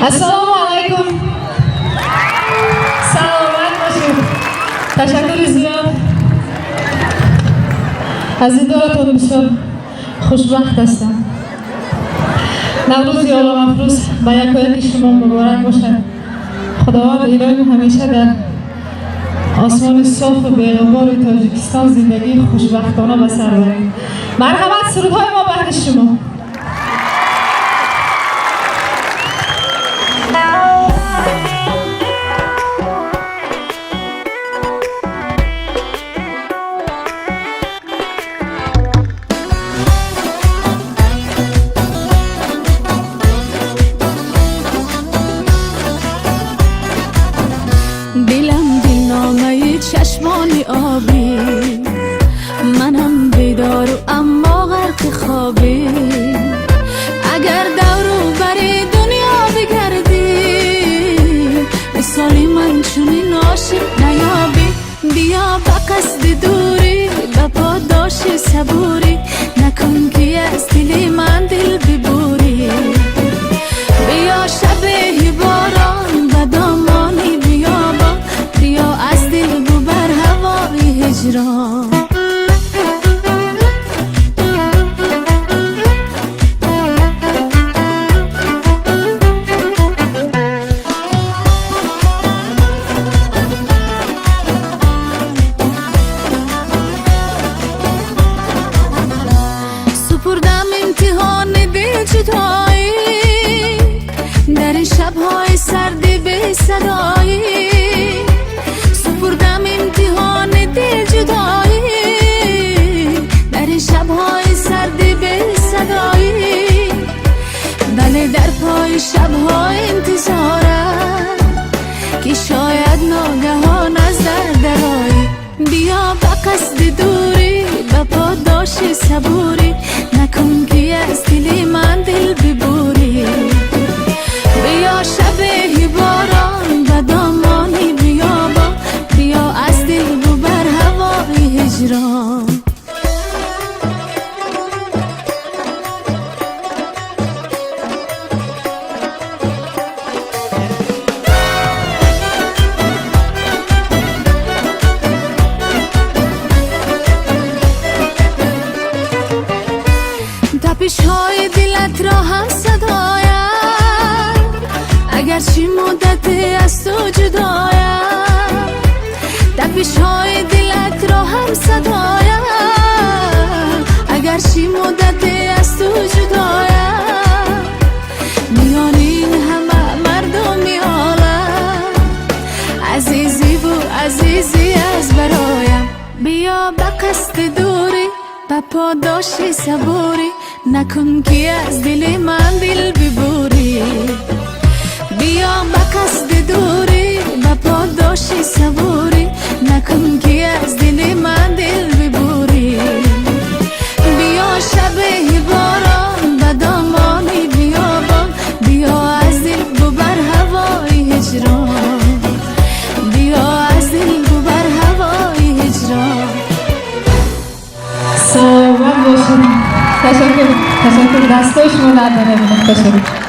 السلام علیکم. سلامت باشید. تشکر زیاد. از این دورتون بسیار خوشبخت هستم. نوروز یا مفروض با یک شما مبارک باشد. خداوند ایران همیشه در آسمان صاف و بی‌غبار تاجیکستان زندگی خوشبختانه به سر برید. مرحمت، سرودهای ما برای شما. دلم دلنامه چشمان آبی، منم بیدار و اما غرق خوابی. اگر دورو بری دنیا بگردی، مثالی من چونین عاشق نیابی. بیا به قصد دوری، به پاداش صبوری، نکن که از دل من دل ببوری. بیا شب باران به دامانی بیابان، بیا از دل ببر هوای هجران. سپردم امتحان دل جدایی، در این شب‌های سرد بی صدایی. سپردم امتحان دل جدایی، در این شب‌های سرد بی صدایی. بله در پای شب‌های انتظارم که شاید ناگهان از در درایی. بیا به قصد دوری، به پاداش صبوری، نکن که از دل من دل ببوری. بیا شب باران به دامانی بیابان، بیا از دل ببر هوای هجران. تپش های دلت را هم صدایم، اگر چی مدت از تو جدایم. تپش های دلت را هم صدایم، اگر چی مدت از تو جدایم. میان این همه مردمی عالم، عزیزی و عزیزی از برایم. بیا به قصد دوری، به پاداش صبوری، نکن که از دل من دل ببوری. بیا به قصد دوری، به پاداش صبوری، نکن که از دل من دل ببوری. بیا شب باران به دامانی بیابان، بیا از دل ببر هوای هجران. بیا از دل ببر هوای هجران. سلامت باشید. تشکر دستای شما در بره. تشکر.